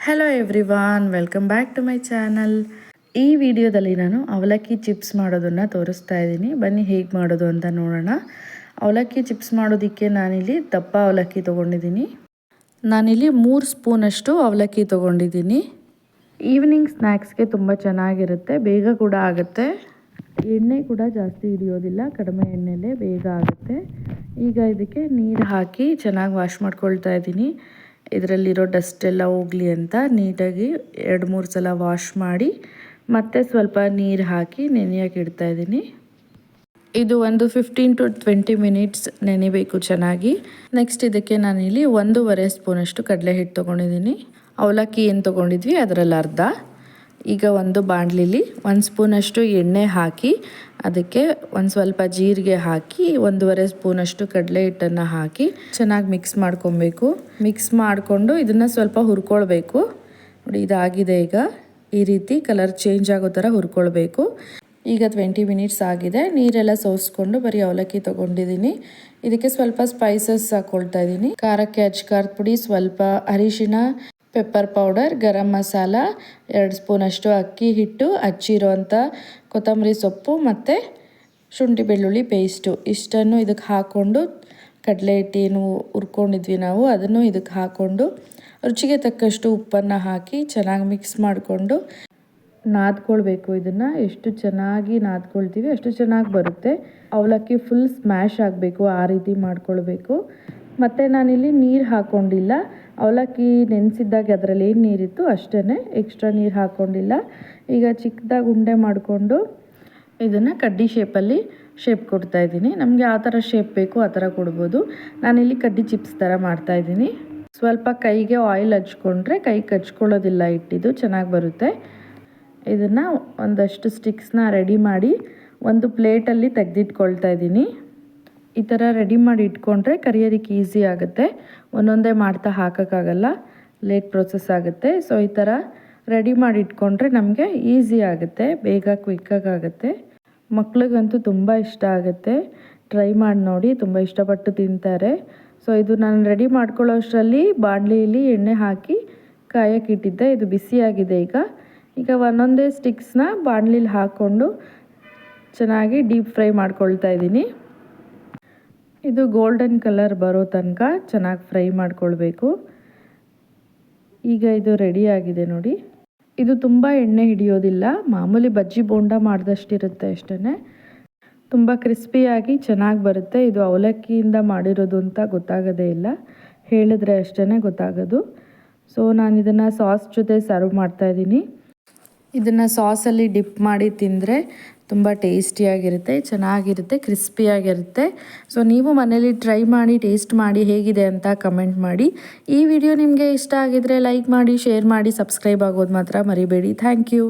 Hello everyone, welcome back to my channel. ಈ ವಿಡಿಯೋದಲ್ಲಿ ನಾನು ಅವಲಕ್ಕಿ ಚಿಪ್ಸ್ ಮಾಡೋದನ್ನು ತೋರಿಸ್ತಾ ಇದ್ದೀನಿ. ಬನ್ನಿ ಹೇಗೆ ಮಾಡೋದು ಅಂತ ನೋಡೋಣ. ಅವಲಕ್ಕಿ ಚಿಪ್ಸ್ ಮಾಡೋದಕ್ಕೆ ನಾನಿಲ್ಲಿ ದಪ್ಪ ಅವಲಕ್ಕಿ ತೊಗೊಂಡಿದ್ದೀನಿ. ನಾನಿಲ್ಲಿ 3 ಸ್ಪೂನಷ್ಟು ಅವಲಕ್ಕಿ ತೊಗೊಂಡಿದ್ದೀನಿ. ಈವ್ನಿಂಗ್ ಸ್ನ್ಯಾಕ್ಸ್ಗೆ ತುಂಬ ಚೆನ್ನಾಗಿರುತ್ತೆ, ಬೇಗ ಕೂಡ ಆಗುತ್ತೆ. ಎಣ್ಣೆ ಕೂಡ ಜಾಸ್ತಿ ಹಿಡಿಯೋದಿಲ್ಲ, ಕಡಿಮೆ ಎಣ್ಣೆಲೇ ಬೇಗ ಆಗುತ್ತೆ. ಈಗ ಇದಕ್ಕೆ ನೀರು ಹಾಕಿ ಚೆನ್ನಾಗಿ ವಾಶ್ ಮಾಡ್ಕೊಳ್ತಾ ಇದ್ದೀನಿ. ಇದರಲ್ಲಿರೋ ಡಸ್ಟ್ ಎಲ್ಲ ಹೋಗಲಿ ಅಂತ ನೀಟಾಗಿ 2-3 ಸಲ ವಾಶ್ ಮಾಡಿ ಮತ್ತೆ ಸ್ವಲ್ಪ ನೀರು ಹಾಕಿ ನೆನೆಯೋಕೆ ಇಡ್ತಾ ಇದ್ದೀನಿ. ಇದು ಒಂದು 15 to 20 ಮಿನಿಟ್ಸ್ ನೆನೆಬೇಕು ಚೆನ್ನಾಗಿ. ನೆಕ್ಸ್ಟ್ ಇದಕ್ಕೆ ನಾನಿಲ್ಲಿ 1.5 ಸ್ಪೂನಷ್ಟು ಕಡಲೆ ಹಿಟ್ಟು ತೊಗೊಂಡಿದ್ದೀನಿ. ಅವಲಕ್ಕಿ ಏನು ತೊಗೊಂಡಿದ್ವಿ ಅದರಲ್ಲಿ ಅರ್ಧ. ಈಗ ಒಂದು ಬಾಣಲಿಲಿ 1 ಸ್ಪೂನಷ್ಟು ಎಣ್ಣೆ ಹಾಕಿ ಅದಕ್ಕೆ ಒಂದು ಸ್ವಲ್ಪ ಜೀರಿಗೆ ಹಾಕಿ 1.5 ಸ್ಪೂನಷ್ಟು ಕಡಲೆ ಹಿಟ್ಟನ್ನು ಹಾಕಿ ಚೆನ್ನಾಗಿ ಮಿಕ್ಸ್ ಮಾಡ್ಕೊಬೇಕು. ಮಿಕ್ಸ್ ಮಾಡಿಕೊಂಡು ಇದನ್ನು ಸ್ವಲ್ಪ ಹುರ್ಕೊಳ್ಬೇಕು. ನೋಡಿ, ಇದಾಗಿದೆ. ಈಗ ಈ ರೀತಿ ಕಲರ್ ಚೇಂಜ್ ಆಗೋ ಥರ ಹುರ್ಕೊಳ್ಬೇಕು. ಈಗ 20 ಮಿನಿಟ್ಸ್ ಆಗಿದೆ. ನೀರೆಲ್ಲ ಸೋಸ್ಕೊಂಡು ಬರೀ ಅವಲಕ್ಕಿ ತೊಗೊಂಡಿದ್ದೀನಿ. ಇದಕ್ಕೆ ಸ್ವಲ್ಪ ಸ್ಪೈಸಸ್ ಹಾಕ್ಕೊಳ್ತಾ ಇದ್ದೀನಿ. ಖಾರಕ್ಕೆ ಅಚ್ಕಾರದ ಪುಡಿ, ಸ್ವಲ್ಪ ಅರಿಶಿಣ, ಪೆಪ್ಪರ್ ಪೌಡರ್, ಗರಂ ಮಸಾಲ, 2 ಸ್ಪೂನಷ್ಟು ಅಕ್ಕಿ ಹಿಟ್ಟು, ಹಚ್ಚಿರೋಂಥ ಕೊತ್ತಂಬರಿ ಸೊಪ್ಪು ಮತ್ತು ಶುಂಠಿ ಬೆಳ್ಳುಳ್ಳಿ ಪೇಸ್ಟು ಇಷ್ಟನ್ನು ಇದಕ್ಕೆ ಹಾಕ್ಕೊಂಡು ಕಡಲೆ ಹಿಟ್ಟೇನು ಹುರ್ಕೊಂಡಿದ್ವಿ ನಾವು ಅದನ್ನು ಇದಕ್ಕೆ ಹಾಕ್ಕೊಂಡು ರುಚಿಗೆ ತಕ್ಕಷ್ಟು ಉಪ್ಪನ್ನು ಹಾಕಿ ಚೆನ್ನಾಗಿ ಮಿಕ್ಸ್ ಮಾಡಿಕೊಂಡು ನಾದ್ಕೊಳ್ಬೇಕು. ಇದನ್ನು ಎಷ್ಟು ಚೆನ್ನಾಗಿ ನಾದ್ಕೊಳ್ತೀವಿ ಅಷ್ಟು ಚೆನ್ನಾಗಿ ಬರುತ್ತೆ. ಅವಲಕ್ಕಿ ಫುಲ್ ಸ್ಮ್ಯಾಶ್ ಆಗಬೇಕು, ಆ ರೀತಿ ಮಾಡ್ಕೊಳ್ಬೇಕು. ಮತ್ತು ನಾನಿಲ್ಲಿ ನೀರು ಹಾಕ್ಕೊಂಡಿಲ್ಲ. ಅವಲಕ್ಕಿ ನೆನೆಸಿದ್ದಾಗ ಅದರಲ್ಲಿ ಏನು ನೀರಿತ್ತು ಅಷ್ಟೇ, ಎಕ್ಸ್ಟ್ರಾ ನೀರು ಹಾಕ್ಕೊಂಡಿಲ್ಲ. ಈಗ ಚಿಕ್ಕದಾಗಿ ಉಂಡೆ ಮಾಡಿಕೊಂಡು ಇದನ್ನು ಕಡ್ಡಿ ಶೇಪಲ್ಲಿ ಶೇಪ್ ಕೊಡ್ತಾಯಿದ್ದೀನಿ. ನಮಗೆ ಯಾವ ಥರ ಶೇಪ್ ಬೇಕು ಆ ಥರ ಕೊಡ್ಬೋದು. ನಾನಿಲ್ಲಿ ಕಡ್ಡಿ ಚಿಪ್ಸ್ ಥರ ಮಾಡ್ತಾಯಿದ್ದೀನಿ. ಸ್ವಲ್ಪ ಕೈಗೆ ಆಯಿಲ್ ಹಚ್ಕೊಂಡ್ರೆ ಕೈಗೆ ಹಚ್ಕೊಳ್ಳೋದಿಲ್ಲ, ಹಿಟ್ಟಿದು ಚೆನ್ನಾಗಿ ಬರುತ್ತೆ. ಇದನ್ನು ಒಂದಷ್ಟು ಸ್ಟಿಕ್ಸ್ನ ರೆಡಿ ಮಾಡಿ ಒಂದು ಪ್ಲೇಟಲ್ಲಿ ತೆಗೆದಿಟ್ಕೊಳ್ತಾ ಇದ್ದೀನಿ. ಈ ಥರ ರೆಡಿ ಮಾಡಿ ಇಟ್ಕೊಂಡ್ರೆ ಕರಿಯೋದಕ್ಕೆ ಈಸಿ ಆಗುತ್ತೆ. ಒಂದೊಂದೇ ಮಾಡ್ತಾ ಹಾಕೋಕ್ಕಾಗಲ್ಲ, ಲೇಟ್ ಪ್ರೊಸೆಸ್ ಆಗುತ್ತೆ. ಸೊ ಈ ಥರ ರೆಡಿ ಮಾಡಿ ಇಟ್ಕೊಂಡ್ರೆ ನಮಗೆ ಈಸಿ ಆಗುತ್ತೆ, ಬೇಗ ಕ್ವಿಕ್ಕಾಗುತ್ತೆ. ಮಕ್ಳಿಗಂತೂ ತುಂಬ ಇಷ್ಟ ಆಗುತ್ತೆ. ಟ್ರೈ ಮಾಡಿ ನೋಡಿ, ತುಂಬ ಇಷ್ಟಪಟ್ಟು ತಿಂತಾರೆ. ಸೊ ಇದು ನಾನು ರೆಡಿ ಮಾಡ್ಕೊಳ್ಳೋ ಅಷ್ಟರಲ್ಲಿ ಬಾಣಲಿಯಲ್ಲಿ ಎಣ್ಣೆ ಹಾಕಿ ಕಾಯಕ್ಕೆ ಇಟ್ಟಿದ್ದೆ. ಇದು ಬಿಸಿಯಾಗಿದೆ. ಈಗ ಒಂದೊಂದೇ ಸ್ಟಿಕ್ಸ್ನ ಬಾಣಲಿಲಿ ಹಾಕ್ಕೊಂಡು ಚೆನ್ನಾಗಿ ಡೀಪ್ ಫ್ರೈ ಮಾಡ್ಕೊಳ್ತಾ ಇದ್ದೀನಿ. ಇದು ಗೋಲ್ಡನ್ ಕಲರ್ ಬರೋ ತನಕ ಚೆನ್ನಾಗಿ ಫ್ರೈ ಮಾಡ್ಕೊಳ್ಬೇಕು. ಈಗ ಇದು ರೆಡಿ ಆಗಿದೆ ನೋಡಿ. ಇದು ತುಂಬ ಎಣ್ಣೆ ಹಿಡಿಯೋದಿಲ್ಲ, ಮಾಮೂಲಿ ಬಜ್ಜಿ ಬೋಂಡ ಮಾಡಿದಷ್ಟಿರುತ್ತೆ ಅಷ್ಟೇ. ತುಂಬ ಕ್ರಿಸ್ಪಿಯಾಗಿ ಚೆನ್ನಾಗಿ ಬರುತ್ತೆ. ಇದು ಅವಲಕ್ಕಿಯಿಂದ ಮಾಡಿರೋದು ಅಂತ ಗೊತ್ತಾಗೋದೇ ಇಲ್ಲ, ಹೇಳಿದ್ರೆ ಅಷ್ಟೇ ಗೊತ್ತಾಗೋದು. ಸೊ ನಾನು ಇದನ್ನು ಸಾಸ್ ಜೊತೆ ಸರ್ವ್ ಮಾಡ್ತಾಯಿದ್ದೀನಿ. ಇದನ್ನು ಸಾಸಲ್ಲಿ ಡಿಪ್ ಮಾಡಿ ತಿಂದರೆ ತುಂಬ ಟೇಸ್ಟಿಯಾಗಿರುತ್ತೆ, ಚೆನ್ನಾಗಿರುತ್ತೆ, ಕ್ರಿಸ್ಪಿಯಾಗಿರುತ್ತೆ. ಸೊ ನೀವು ಮನೇಲಿ ಟ್ರೈ ಮಾಡಿ ಟೇಸ್ಟ್ ಮಾಡಿ ಹೇಗಿದೆ ಅಂತ ಕಮೆಂಟ್ ಮಾಡಿ. ಈ ವಿಡಿಯೋ ನಿಮಗೆ ಇಷ್ಟ ಆಗಿದರೆ ಲೈಕ್ ಮಾಡಿ, ಶೇರ್ ಮಾಡಿ, ಸಬ್ಸ್ಕ್ರೈಬ್ ಆಗೋದು ಮಾತ್ರ ಮರಿಬೇಡಿ. Thank you.